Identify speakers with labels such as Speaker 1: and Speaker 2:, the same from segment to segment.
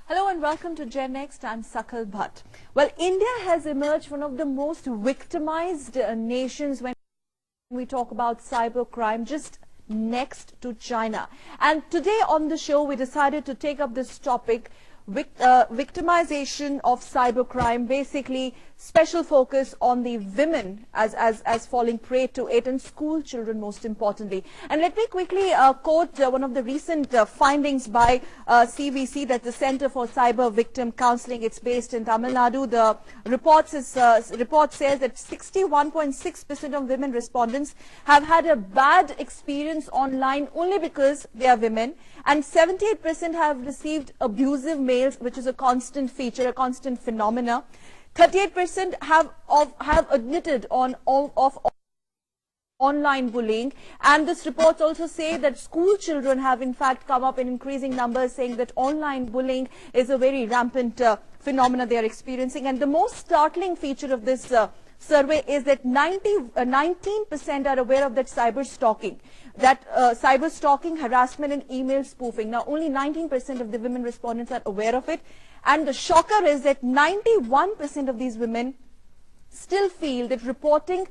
Speaker 1: Hello and welcome to Gen Next. I'm Sakal Bhatt. Well, India has emerged one of the most victimized nations when we talk about cybercrime, just next to China. And today on the show, we decided to take up this topic, victimization of cybercrime, basically special focus on the women as falling prey to it, and school children most importantly. And let me quickly quote one of the recent findings by CVC, that's the Center for Cyber Victim Counseling. It's based in Tamil Nadu. The report says that 61.6% of women respondents have had a bad experience online only because they are women, and 78% have received abusive mails, which is a constant feature, a constant phenomena. 38% have admitted of online bullying, and this report also say that school children have in fact come up in increasing numbers, saying that online bullying is a very rampant phenomena they are experiencing. And the most startling feature of this survey is that 19% are aware of that cyber stalking, harassment and email spoofing. Now only 19% of the women respondents are aware of it, and the shocker is that 91% of these women still feel that reporting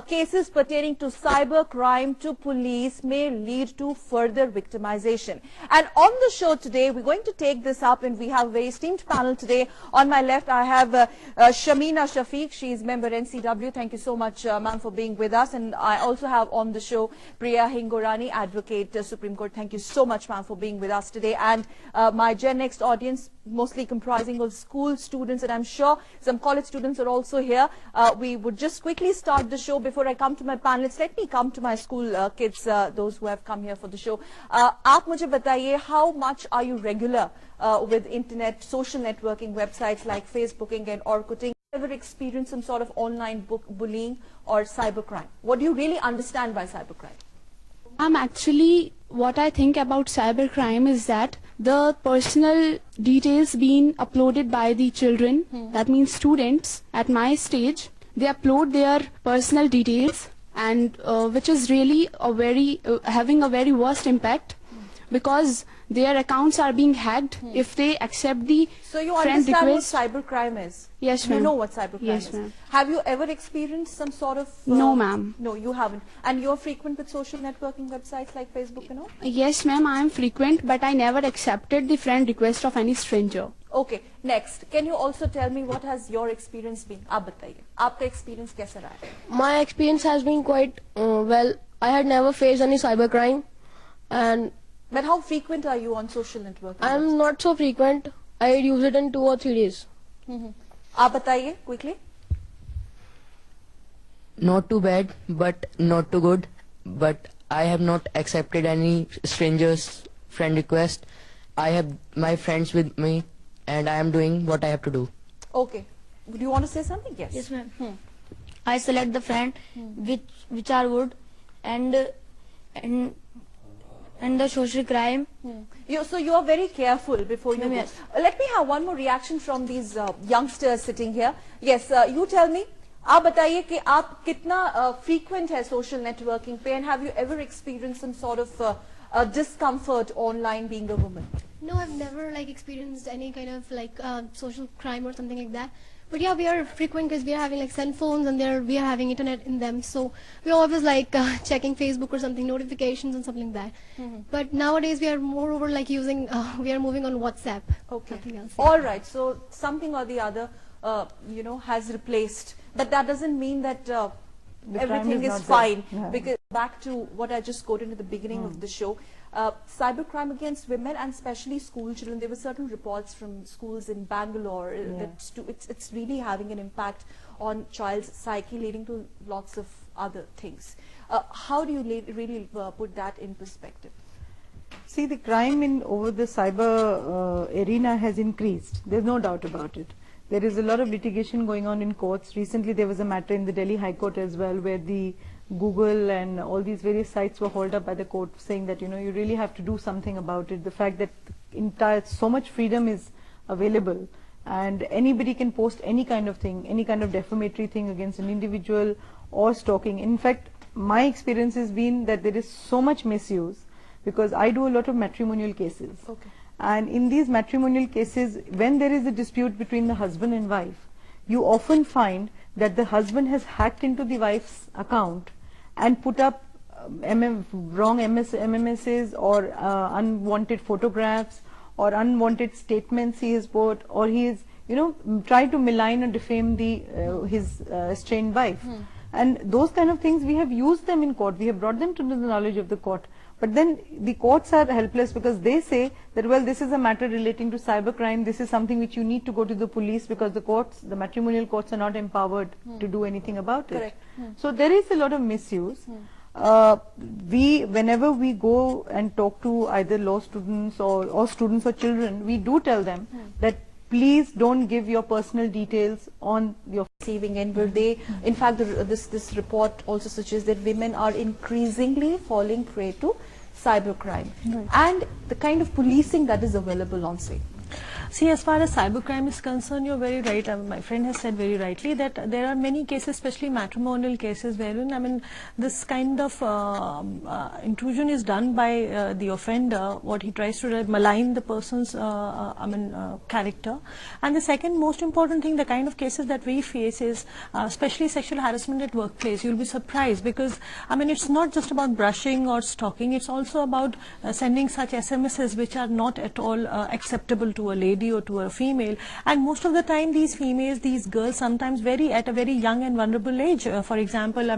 Speaker 1: cases pertaining to cyber crime to police may lead to further victimization. And on the show today, we're going to take this up, and we have a very esteemed panel today. On my left, I have Shamina Shafiq. She is member NCW. Thank you so much, ma'am, for being with us. And I also have on the show Priya Hingorani, advocate, Supreme Court. Thank you so much, ma'am, for being with us today. And my Gen Next audience, mostly comprising of school students, and I'm sure some college students are also here. We would just quickly start the show. Before I come to my panelists, let me come to my school kids, those who have come here for the show. Aap mujhe bataiye, how much are you regular with internet, social networking websites like Facebooking and Orkuting? Ever experienced some sort of online bullying or cybercrime? What do you really understand by cybercrime?
Speaker 2: Actually, what I think about cybercrime is that the personal details being uploaded by the children, that means students at my stage, they upload their personal details, and which is really having a very worst impact, because their accounts are being hacked if they accept the
Speaker 1: So you
Speaker 2: friend
Speaker 1: understand
Speaker 2: request.
Speaker 1: what cybercrime is?
Speaker 2: Yes, ma'am.
Speaker 1: You know what cybercrime
Speaker 2: Yes,
Speaker 1: is?
Speaker 2: ma'am.
Speaker 1: Have you ever experienced some sort of...
Speaker 2: No, ma'am.
Speaker 1: No, you haven't. And you're frequent with social networking websites like Facebook and all?
Speaker 2: Yes, ma'am, I am frequent, but I never accepted the friend request of any stranger.
Speaker 1: Okay, next. Can you also tell me what has your experience been? Aap bataiye. Aapka experience kaisa raha hai?
Speaker 3: My experience has been quite well. I had never faced any cybercrime, and
Speaker 1: But how frequent are you on social networking?
Speaker 3: I'm not so frequent. I use it in 2 or 3 days.
Speaker 1: Aap bataiye quickly.
Speaker 4: Not too bad, but not too good. But I have not accepted any stranger's friend request. I have my friends with me, and I am doing what I have to do.
Speaker 1: Okay. Do you want to say something? Yes.
Speaker 5: Yes, ma'am. I select the friend which are good, and the social crime.
Speaker 1: So you are very careful before you go.
Speaker 5: Yes.
Speaker 1: Let me have one more reaction from these youngsters sitting here. Yes, you tell me. आप बताइए कि आप कितना frequent है social networking पे, and have you ever experienced some sort of discomfort online being a woman?
Speaker 6: No, I've never experienced any kind of social crime or something like that. But yeah, we are frequent because we are having cell phones, and we are having internet in them. So we're always checking Facebook or something, notifications and something like that. But nowadays we are moreover using, we are moving on WhatsApp.
Speaker 1: Okay.
Speaker 6: Nothing else.
Speaker 1: All right. So something or the other, has replaced. But that doesn't mean that everything is fine.
Speaker 7: Yeah.
Speaker 1: Because back to what I just quoted at the beginning of the show, cybercrime against women and especially school children. There were certain reports from schools in Bangalore that it's really having an impact on child's psyche, leading to lots of other things. How do you really put that in perspective?
Speaker 7: See, the crime over the cyber arena has increased. There's no doubt about it. There is a lot of litigation going on in courts. Recently, there was a matter in the Delhi High Court as well, where the Google and all these various sites were hauled up by the court, saying that, you really have to do something about it. The fact that so much freedom is available, and anybody can post any kind of thing, any kind of defamatory thing against an individual or stalking. In fact, my experience has been that there is so much misuse, because I do a lot of matrimonial cases.
Speaker 1: Okay.
Speaker 7: And in these matrimonial cases, when there is a dispute between the husband and wife, you often find that the husband has hacked into the wife's account and put up wrong MMSs or unwanted photographs or unwanted statements he has put, or he is, tried to malign or defame his estranged wife. And those kind of things, we have used them in court. We have brought them to the knowledge of the court. But then the courts are helpless because they say that, well, this is a matter relating to cybercrime. This is something which you need to go to the police, because the matrimonial courts are not empowered to do anything about it.
Speaker 1: Correct.
Speaker 7: So there is a lot of misuse. Whenever we go and talk to either law students or students or children, we do tell them that please don't give your personal details on your
Speaker 1: receiving end, where they, in fact, this report also suggests that women are increasingly falling prey to cybercrime, and the kind of policing that is available on, say.
Speaker 8: See, as far as cybercrime is concerned, you're very right. My friend has said very rightly that there are many cases, especially matrimonial cases, wherein, this kind of intrusion is done by the offender. What he tries to malign the person's, character. And the second most important thing, the kind of cases that we face is, especially sexual harassment at workplace. You'll be surprised because, it's not just about brushing or stalking. It's also about sending such SMSs which are not at all acceptable to a lady or to a female, and most of the time these females, these girls, sometimes at a very young and vulnerable age. For example,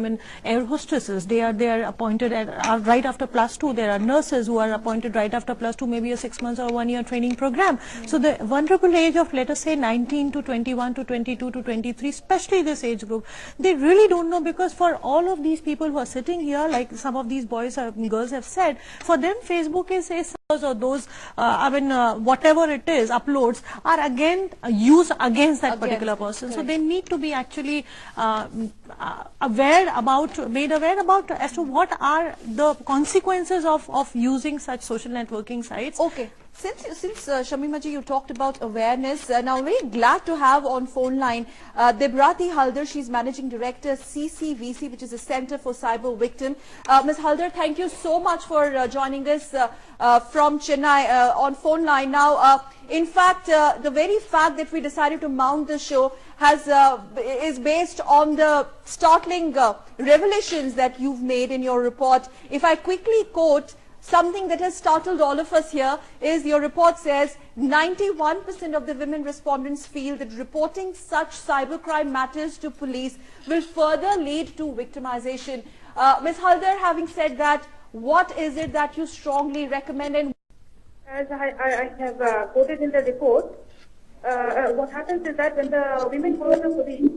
Speaker 8: air hostesses, they are appointed right after +2. There are nurses who are appointed right after +2, maybe a 6 months or 1 year training program. So the vulnerable age of, let us say, 19 to 21 to 22 to 23, especially this age group, they really don't know, because for all of these people who are sitting here, like some of these boys and girls have said, for them Facebook is or those, whatever it is, uploads are again used against that particular person. Correct. So they need to be actually made aware about as to what are the consequences of using such social networking sites.
Speaker 1: Okay. Since Shamima ji, you talked about awareness, now very glad to have on phone line Debrati Haldar. She's Managing Director, CCVC, which is a Center for Cyber Victim. Ms. Haldar, thank you so much for joining us from Chennai on phone line. Now, in fact, the very fact that we decided to mount the show is based on the startling revelations that you've made in your report. If I quickly quote, something that has startled all of us here is your report says 91% of the women respondents feel that reporting such cybercrime matters to police will further lead to victimization. Ms. Haldar, having said that, what is it that you strongly recommend? And
Speaker 9: as I have quoted in the report, what happens is that when the women go to the police,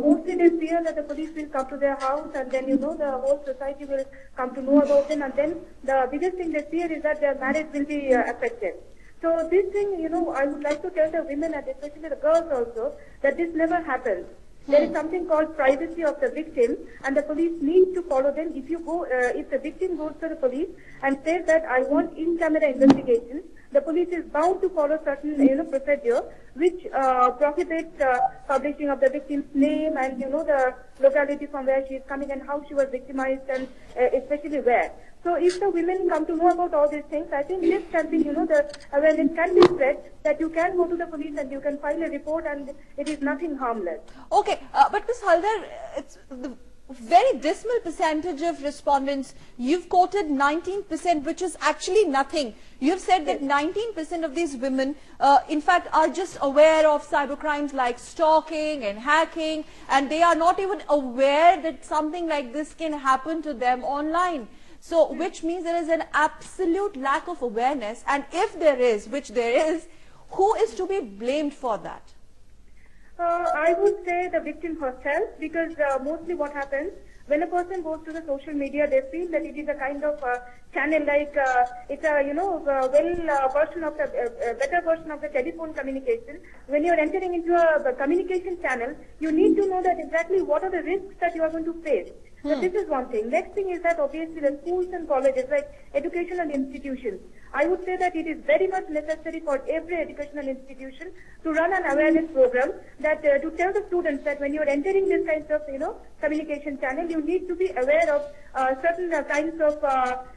Speaker 9: mostly they fear that the police will come to their house, and then the whole society will come to know about them, and then the biggest thing they fear is that their marriage will be affected. So this thing, I would like to tell the women, and especially the girls also, that this never happens. There is something called privacy of the victim, and the police need to follow them. If the victim goes to the police and says that I want in-camera investigation, the police is bound to follow certain procedure which prohibits publishing of the victim's name and the locality from where she is coming and how she was victimized, and especially where. So if the women come to know about all these things, I think this can be, the awareness can be spread that you can go to the police and you can file a report and it is nothing harmless.
Speaker 1: Okay, but Ms. Haldar, it's the very dismal percentage of respondents. You've quoted 19%, which is actually nothing. You have said that 19% of these women, in fact, are just aware of cybercrimes like stalking and hacking, and they are not even aware that something like this can happen to them online. So, which means there is an absolute lack of awareness, and if there is, which there is, who is to be blamed for that?
Speaker 9: I would say the victim herself, because mostly what happens, when a person goes to the social media, they feel that it is a kind of channel, like it's a version of the better version of the telephone communication. When you are entering into a communication channel, you need to know that exactly what are the risks that you are going to face. So this is one thing. Next thing is that obviously the schools and colleges, like educational institutions, I would say that it is very much necessary for every educational institution to run an awareness program that to tell the students that when you are entering this kind of communication channel, you need to be aware of certain kinds of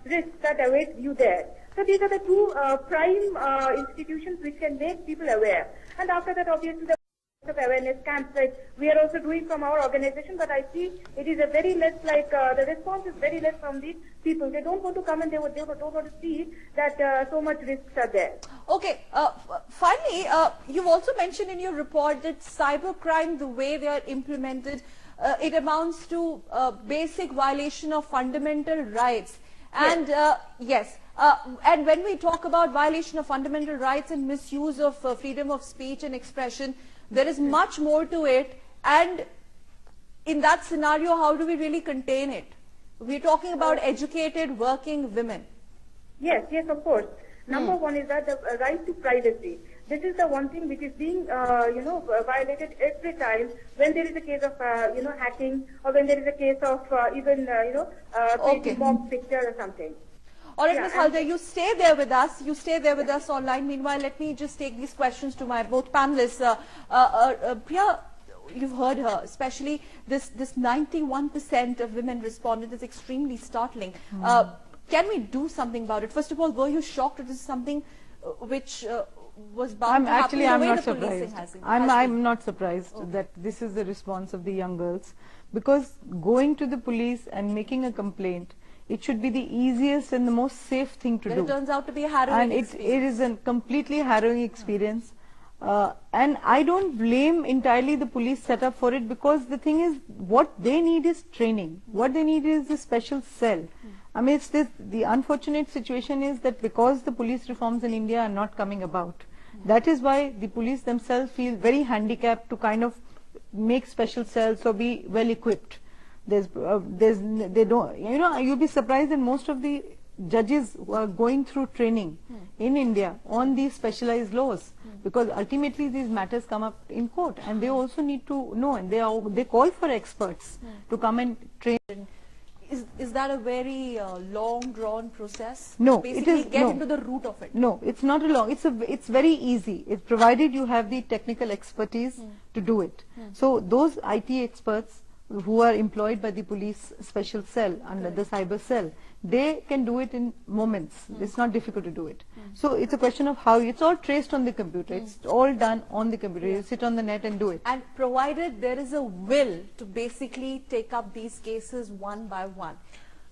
Speaker 9: risks that await you there. So these are the two prime institutions which can make people aware. And after that, obviously, the of awareness camps like we are also doing from our organization, but I see it is a very less like the response is very less from the people. They don't want to come and they don't want to see that so much risks are there.
Speaker 1: Okay, finally, you've also mentioned in your report that cybercrime, the way they are implemented, it amounts to basic violation of fundamental rights. And yes, and when we talk about violation of fundamental rights and misuse of freedom of speech and expression, there is much more to it. And in that scenario, how do we really contain it? We're talking about educated working women.
Speaker 9: Yes, yes, of course. Number one is that the right to privacy. This is the one thing which is being, violated every time when there is a case of, hacking, or when there is a case of even, creating mock picture or something.
Speaker 1: All right, Ms. Halder, you stay there with us. You stay there with us online. Meanwhile, let me just take these questions to my both panelists. Priya, you've heard her, especially this 91% of women responded is extremely startling. Can we do something about it? First of all, were you shocked that this is something which was bound to happen?
Speaker 7: I'm not surprised. I'm not surprised that this is the response of the young girls, because going to the police and making a complaint, it should be the easiest and the most safe thing to do.
Speaker 1: It turns out to be a harrowing experience.
Speaker 7: It is a completely harrowing experience. And I don't blame entirely the police setup for it, because the thing is, what they need is training. What they need is a special cell. I mean, the unfortunate situation is that because the police reforms in India are not coming about, that is why the police themselves feel very handicapped to kind of make special cells or be well equipped. They don't, you'll be surprised that most of the judges who are going through training in India on these specialized laws, because ultimately these matters come up in court, and they also need to know, and they call for experts to come and train.
Speaker 1: Is that a very long drawn process?
Speaker 7: No,
Speaker 1: basically
Speaker 7: it is
Speaker 1: get into the root of it.
Speaker 7: No, it's not a long. It's very easy. It's provided you have the technical expertise to do it. So those IT experts who are employed by the police special cell under the cyber cell, they can do it in moments. It's not difficult to do it. So it's a question of how. It's all traced on the computer. It's all done on the computer. You sit on the net and do it.
Speaker 1: And provided there is a will to basically take up these cases one by one.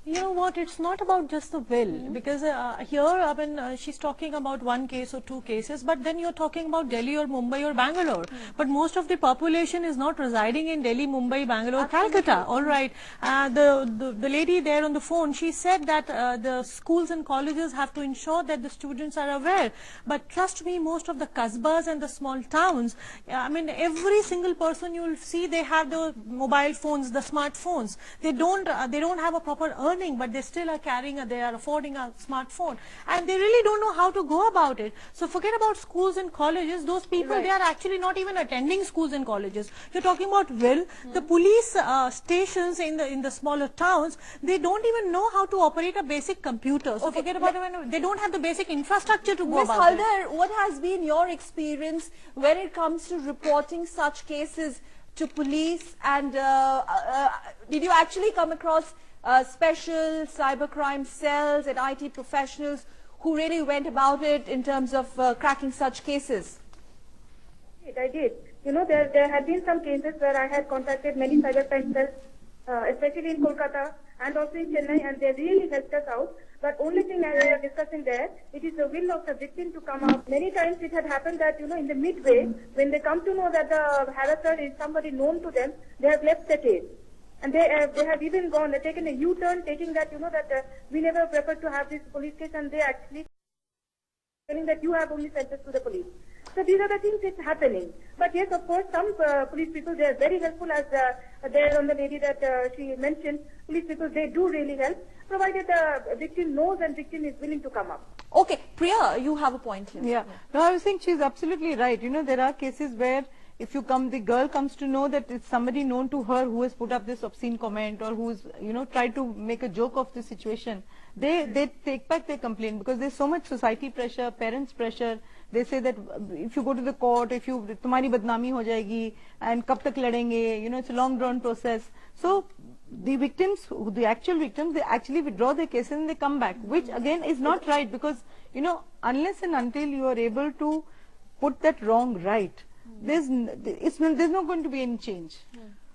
Speaker 8: You know what, it's not about just the will, because here, I mean, she's talking about one case or two cases, but then you're talking about Delhi or Mumbai or Bangalore. But most of the population is not residing in Delhi, Mumbai, Bangalore, Calcutta. All right. The lady there on the phone, she said that the schools and colleges have to ensure that the students are aware. But trust me, most of the kasbas and the small towns, I mean, every single person you will see, they have the mobile phones, the smartphones. They don't have a proper earning, but they still are they are affording a smartphone, and they really don't know how to go about it. So forget about schools and colleges. Those people, they are actually not even attending schools and colleges. You're talking about will. The police stations in the smaller towns, they don't even know how to operate a basic computer. So forget about it. They don't have the basic infrastructure to go about it.
Speaker 1: Ms. Halder, what has been your experience when it comes to reporting such cases to police, and did you actually come across special cybercrime cells and IT professionals who really went about it in terms of cracking such cases?
Speaker 9: I did. You know, there had been some cases where I had contacted many cybercrime cells, especially in Kolkata and also in Chennai, and they really helped us out. But only thing I was discussing there, it is the will of the victim to come out. Many times it had happened that, in the midway, when they come to know that the harasser is somebody known to them, they have left the case. And they have even taken a U-turn, taking that, that we never preferred to have this police case, and they actually telling that you have only sent us to the police. So these are the things that's happening. But yes, of course, some police people, they are very helpful, as there on the lady that she mentioned. Police people, they do really help, provided the victim knows and victim is willing to come up.
Speaker 1: Okay, Priya, you have a point here.
Speaker 7: Yeah. No, I was saying she's absolutely right. There are cases where if the girl comes to know that it's somebody known to her who has put up this obscene comment, or who's, tried to make a joke of the situation, they take back their complaint, because there's so much society pressure, parents pressure. They say that if you go to the court, tumhari badnami ho jayegi, and kab tak ladenge, it's a long drawn process. So the victims, the actual victims, they actually withdraw their cases and they come back, which again is not right, because unless and until you are able to put that wrong right, there's not going to be any change.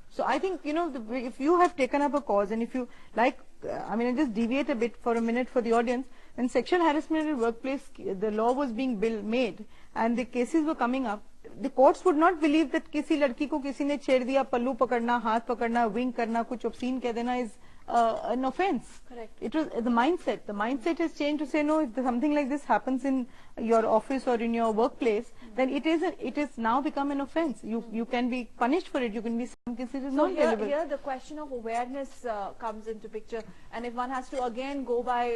Speaker 7: So I think if you have taken up a cause, and if you like, I just deviate a bit for a minute for the audience. When sexual harassment in the workplace, the law was being made and the cases were coming up, the courts would not believe that किसी लड़की को किसी ने छेड़ दिया, पल्लू पकड़ना, हाथ पकड़ना, wing करना, कुछ obscene कह देना is an offense.
Speaker 1: Correct.
Speaker 7: It was the mindset. The mindset has changed to say no. If something like this happens in your office or in your workplace, then it is now become an offense. You can be punished for it. You can be considered
Speaker 1: So
Speaker 7: non-liable.
Speaker 1: here the question of awareness comes into picture, and if one has to again go by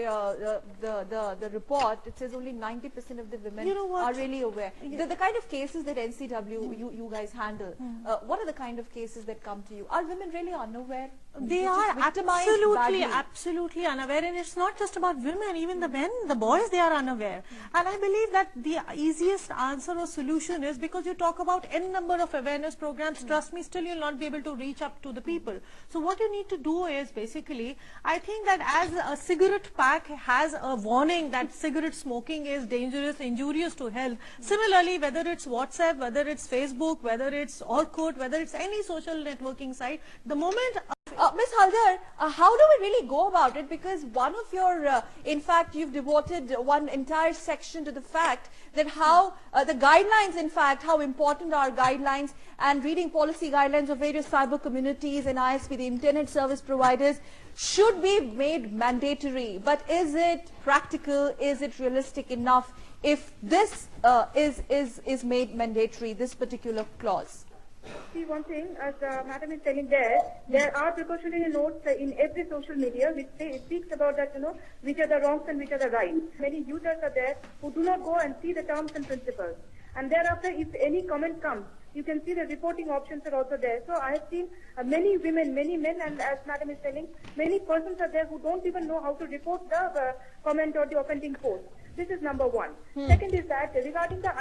Speaker 1: the report, it says only 90% of the women are really aware. The kind of cases that NCW you guys handle, what are the kind of cases that come to you? Are women really unaware?
Speaker 8: They
Speaker 1: Just
Speaker 8: are
Speaker 1: victimized
Speaker 8: absolutely,
Speaker 1: badly?
Speaker 8: absolutely unaware, and it's not just about women, even the men, the boys, they are unaware. And I believe that the easiest answer or solution is, because you talk about n number of awareness programs, trust me, still you'll not be able to reach up to the people. So what you need to do is basically, I think that as a cigarette pack has a warning that cigarette smoking is dangerous, injurious to health, similarly, whether it's WhatsApp, whether it's Facebook, whether it's Orkut, whether it's any social networking site, the moment
Speaker 1: Ms. Haldar, how do we really go about it? Because one of your, in fact, you've devoted one entire section to the fact that how the guidelines, in fact, how important are guidelines and reading policy guidelines of various cyber communities and ISP, the internet service providers, should be made mandatory. But is it practical? Is it realistic enough if this is made mandatory, this particular clause?
Speaker 9: See, one thing, as Madam is telling there are precautionary notes in every social media which speaks about that, which are the wrongs and which are the rights. Many users are there who do not go and see the terms and principles. And thereafter, if any comment comes, you can see the reporting options are also there. So I have seen many women, many men, and as Madam is telling, many persons are there who don't even know how to report the comment or the offending post. This is number one. Second is that regarding the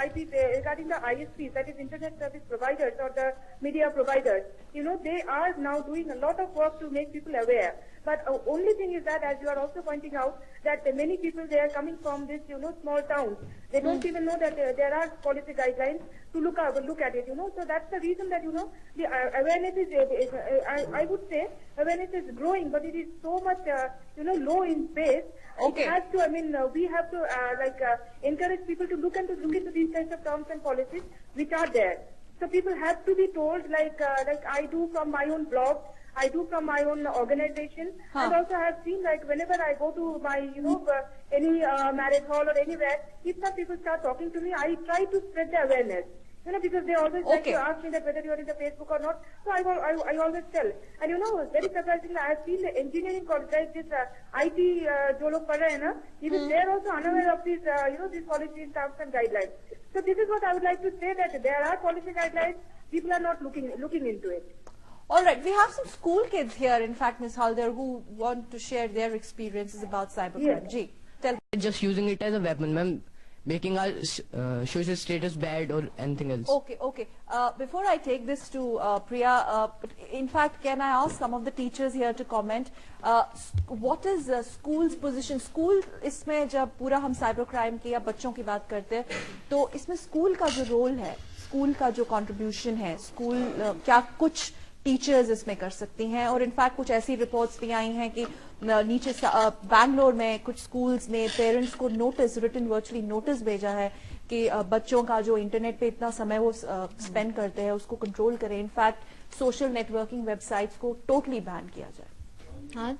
Speaker 9: regarding the ISPs, that is internet service providers or the media providers, they are now doing a lot of work to make people aware. But only thing is that, as you are also pointing out, that many people, they are coming from this, small towns. They don't even know that there are policy guidelines to look at it, So that's the reason that, the awareness is, I would say, awareness is growing, but it is so much, low in base.
Speaker 1: Okay.
Speaker 9: It has to, we have to, encourage people to look into these kinds of terms and policies which are there. So people have to be told, like I do from my own blog, I do from my own organization, and also I have seen, like, whenever I go to my, any marriage hall or anywhere, if some people start talking to me, I try to spread the awareness. Because they always like to ask me that whether you are in the Facebook or not. So I always tell. And very surprisingly, I have seen the engineering college, like this IT jo log pad rahe hain na, even they are also unaware of these, these policies, terms and guidelines. So this is what I would like to say, that there are policy guidelines, people are not looking into it.
Speaker 1: All right, we have some school kids here, in fact, Ms. Haldar, who want to share their experiences about cybercrime.
Speaker 9: Yes.
Speaker 1: Ji, tell.
Speaker 4: Just using it as a weapon, ma'am, making our social status bad or anything else.
Speaker 1: Okay. Before I take this to Priya, in fact, can I ask some of the teachers here to comment? What is school's position? School, इसमें जब पूरा हम cyber crime की या बच्चों की बात करते हैं, तो इसमें school का जो role है, school का जो contribution है, school क्या कुछ टीचर्स इसमें कर सकती हैं? और इनफैक्ट कुछ ऐसी रिपोर्ट्स भी आई हैं कि नीचे बैंगलोर में कुछ स्कूल्स ने पेरेंट्स को नोटिस, रिटन वर्चुअली नोटिस भेजा है कि बच्चों का जो इंटरनेट पे इतना समय वो स्पेंड करते हैं उसको कंट्रोल करें, इनफैक्ट सोशल नेटवर्किंग वेबसाइट्स को टोटली बैन किया जाए.
Speaker 5: हाँ,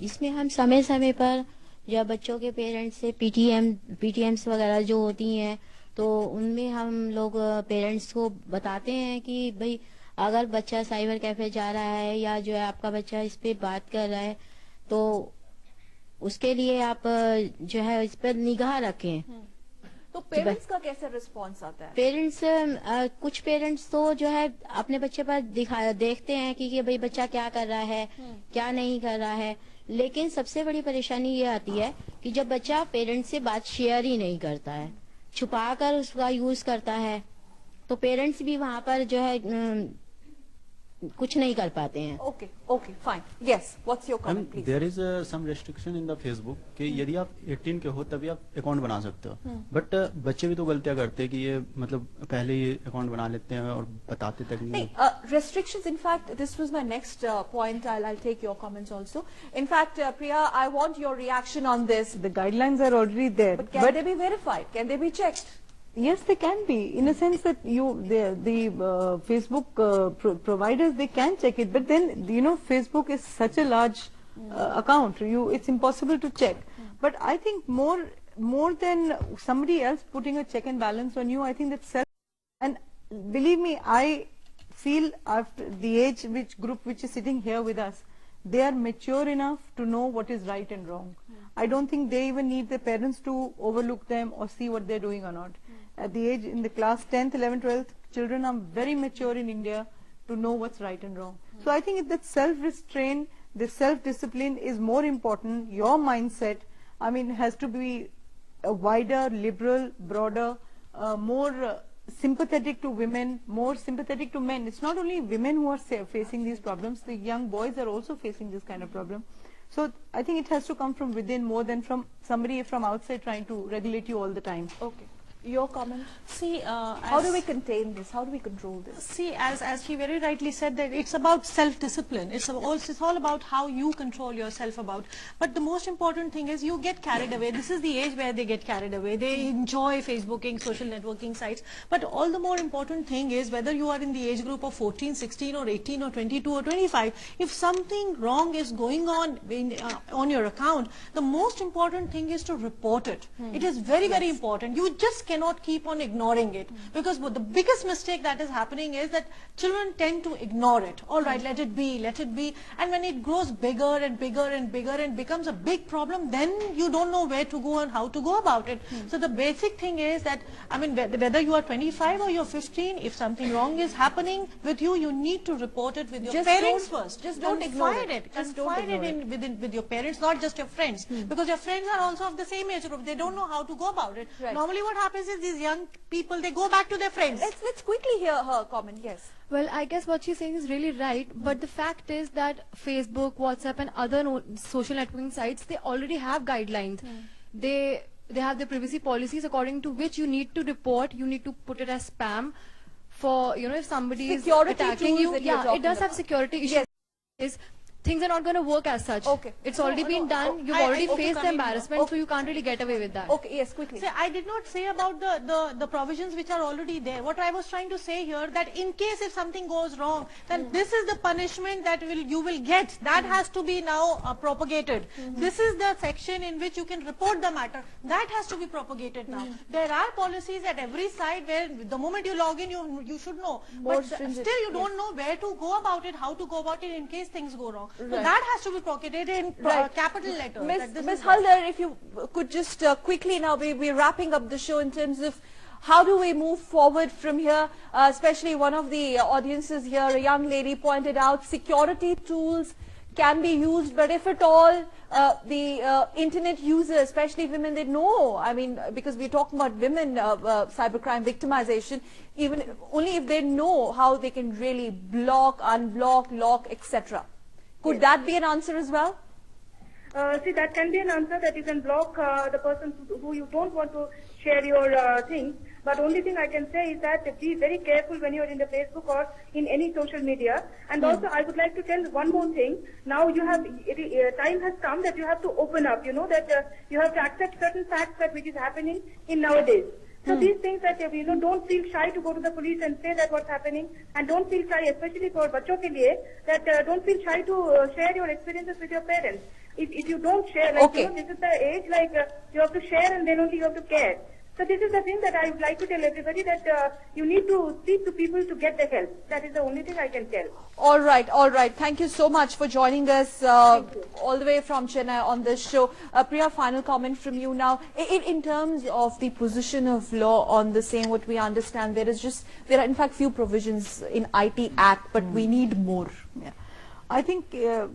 Speaker 5: इसमें हम समय समय पर जब बच्चों के पेरेंट्स से पीटीएम्स वगैरह जो होती हैं, तो उनमें हम लोग पेरेंट्स को बताते हैं कि भाई अगर बच्चा साइबर कैफे जा रहा है या जो है आपका बच्चा इस पे बात कर रहा है, तो उसके लिए आप जो है इस पर निगाह रखें.
Speaker 1: तो पेरेंट्स का कैसे रिस्पॉन्स आता है?
Speaker 5: पेरेंट्स, कुछ पेरेंट्स तो जो है अपने बच्चे पर देखते हैं कि भाई बच्चा क्या कर रहा है, क्या नहीं कर रहा है. लेकिन सबसे बड़ी परेशानी ये आती है कि जब बच्चा पेरेंट्स से बात शेयर ही नहीं करता है, छुपा कर उसका यूज करता है, तो पेरेंट्स भी वहां पर जो है कुछ नहीं कर पाते हैं.
Speaker 1: Okay, okay, fine. Yes, what's your comment, please?
Speaker 10: There is some restriction in the Facebook कि यदि आप 18 के हो तभी आप अकाउंट बना सकते हो. बट बच्चे भी तो गलतियां करते हैं कि ये मतलब पहले ही अकाउंट बना लेते हैं और बताते तक नहीं.
Speaker 1: Restrictions, in fact, this was my next point. I'll take your comments also. In fact, Priya, I want your reaction on this.
Speaker 7: The guidelines are already there.
Speaker 1: But can they be verified? Can they be checked?
Speaker 7: Yes, they can be, in a sense that the Facebook providers, they can check it, but then Facebook is such a large account. It's impossible to check. But I think more than somebody else putting a check and balance on you, I think that self. And believe me, I feel after the age group which is sitting here with us, they are mature enough to know what is right and wrong. I don't think they even need their parents to overlook them or see what they're doing or not. At the age, in the class 10th, 11th, 12th, children are very mature in India to know what's right and wrong. So I think that self-restraint, the self-discipline is more important. Your mindset, I mean, has to be a wider, liberal, broader, more sympathetic to women, more sympathetic to men. It's not only women who are facing these problems, the young boys are also facing this kind of problem. So I think it has to come from within more than from somebody from outside trying to regulate you all the time.
Speaker 1: Okay. Your comment?
Speaker 8: See,
Speaker 1: how do we contain this? How do we control this?
Speaker 8: See, as she very rightly said, that it's about self-discipline. It's all about how you control yourself about. But the most important thing is you get carried away. This is the age where they get carried away. They enjoy Facebooking, social networking sites. But all the more important thing is whether you are in the age group of 14, 16 or 18 or 22 or 25, if something wrong is going on on your account, the most important thing is to report it. It is very, very important. You just cannot keep on ignoring it, because the biggest mistake that is happening is that children tend to ignore it. All right, let it be, and when it grows bigger and bigger and bigger and becomes a big problem, then you don't know where to go and how to go about it. So the basic thing is that, I mean, whether you are 25 or you're 15, if something wrong is happening with you, you need to report it with your parents first.
Speaker 1: Just don't ignore
Speaker 8: it. Confide it with your parents, not just your friends, because your friends are also of the same age group. They don't know how to go about it.
Speaker 1: Right.
Speaker 8: Normally what happens is these young people, they go back to their friends.
Speaker 1: Let's quickly hear her comment. Yes.
Speaker 6: Well, I guess what she's saying is really right, but the fact is that Facebook, WhatsApp and other social networking sites, they already have guidelines. They have their privacy policies according to which you need to report, you need to put it as spam for, if somebody is attacking you. Yeah, it does have security issues. Yes. Things are not going to work as such.
Speaker 1: Okay.
Speaker 6: It's already been done. You've already faced the embarrassment, so you can't really get away with that.
Speaker 1: Okay, yes, quickly.
Speaker 8: See, I did not say about the provisions which are already there. What I was trying to say here, that in case if something goes wrong, then this is the punishment that you will get. That has to be now propagated. This is the section in which you can report the matter. That has to be propagated now. There are policies at every site where the moment you log in, you should know. But still you don't know where to go about it, how to go about it in case things go wrong. So that has to be propagated in capital letters.
Speaker 1: Ms. Haldar, if you could just quickly, now we're wrapping up the show in terms of how do we move forward from here, especially one of the audiences here, a young lady pointed out security tools can be used, but if at all the internet users, especially women, they know, I mean, because we're talking about women cybercrime victimization, even only if they know how they can really block, unblock, lock, etc. Could that be an answer as well?
Speaker 9: See, that can be an answer, that you can block the person who you don't want to share your things. But only thing I can say is that be very careful when you are in the Facebook or in any social media. And also, I would like to tell one more thing. Now you have, time has come that you have to open up, that you have to accept certain facts that which is happening in nowadays. So these things that, don't feel shy to go to the police and say that what's happening, and don't feel shy, especially for bachon ke liye, that don't feel shy to share your experiences with your parents. If you don't share, like, this is the age, like, you have to share and then only you have to care. So this is the thing that I would like to tell everybody, that you need to speak to people to get the help. That is the only thing I can tell.
Speaker 1: All right. Thank you so much for joining us all the way from Chennai on this show. Priya, final comment from you now. In terms of the position of law on the same, what we understand, there are in fact few provisions in IT Act, but we need more.
Speaker 7: Yeah. I think,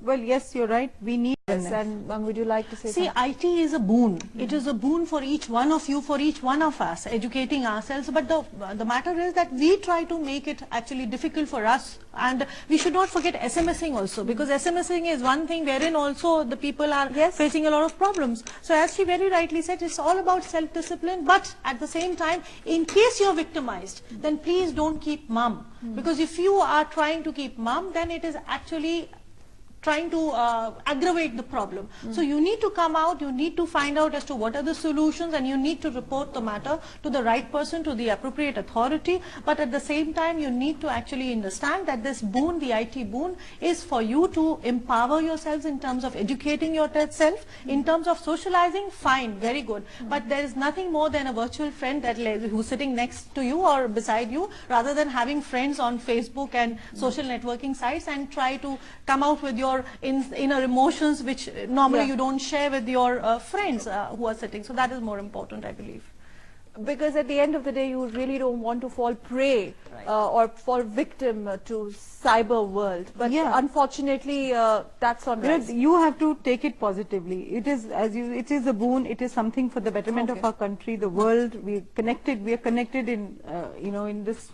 Speaker 7: well, yes, you're right. We need
Speaker 1: And would you like to say
Speaker 8: See,
Speaker 1: something?
Speaker 8: IT is a boon. It is a boon for each one of you, for each one of us, educating ourselves. But the matter is that we try to make it actually difficult for us. And we should not forget SMSing also, because SMSing is one thing wherein also the people are facing a lot of problems. So as she very rightly said, it's all about self-discipline. But at the same time, in case you're victimized, then please don't keep mum. Because if you are trying to keep mum, then it is actually trying to aggravate the problem. So you need to come out, you need to find out as to what are the solutions, and you need to report the matter to the right person, to the appropriate authority. But at the same time, you need to actually understand that this boon, the IT boon, is for you to empower yourselves in terms of educating yourself, in terms of socializing, fine, very good. But there is nothing more than a virtual friend that who's sitting next to you or beside you, rather than having friends on Facebook and social networking sites and try to come out with your inner emotions, which normally you don't share with your friends who are sitting. So that is more important, I believe.
Speaker 1: Because at the end of the day, you really don't want to fall prey or fall victim to cyber world. But unfortunately, that's on rise.
Speaker 7: You have to take it positively. It is, it is a boon. It is something for the betterment of our country, the world. We are connected in, in this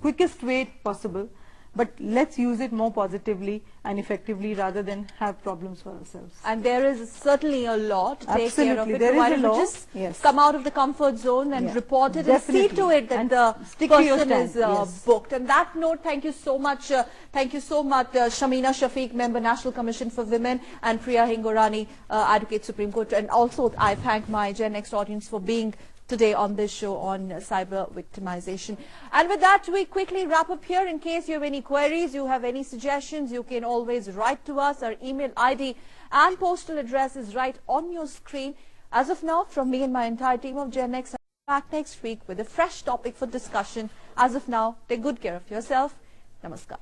Speaker 7: quickest way possible. But let's use it more positively and effectively rather than have problems for ourselves.
Speaker 1: And there is certainly a law to take care of it.
Speaker 7: There is a law.
Speaker 1: Just come out of the comfort zone and report it and see to it that the person is booked. And that note, thank you so much. Shamina Shafiq, Member National Commission for Women, and Priya Hingorani, Advocate Supreme Court. And also I thank my Gen Next audience for being today on this show on cyber victimization. And with that, we quickly wrap up here. In case you have any queries, you have any suggestions, you can always write to us. Our email ID and postal address is right on your screen. As of now, from me and my entire team of Gen Next, I'll be back next week with a fresh topic for discussion. As of now, take good care of yourself. Namaskar.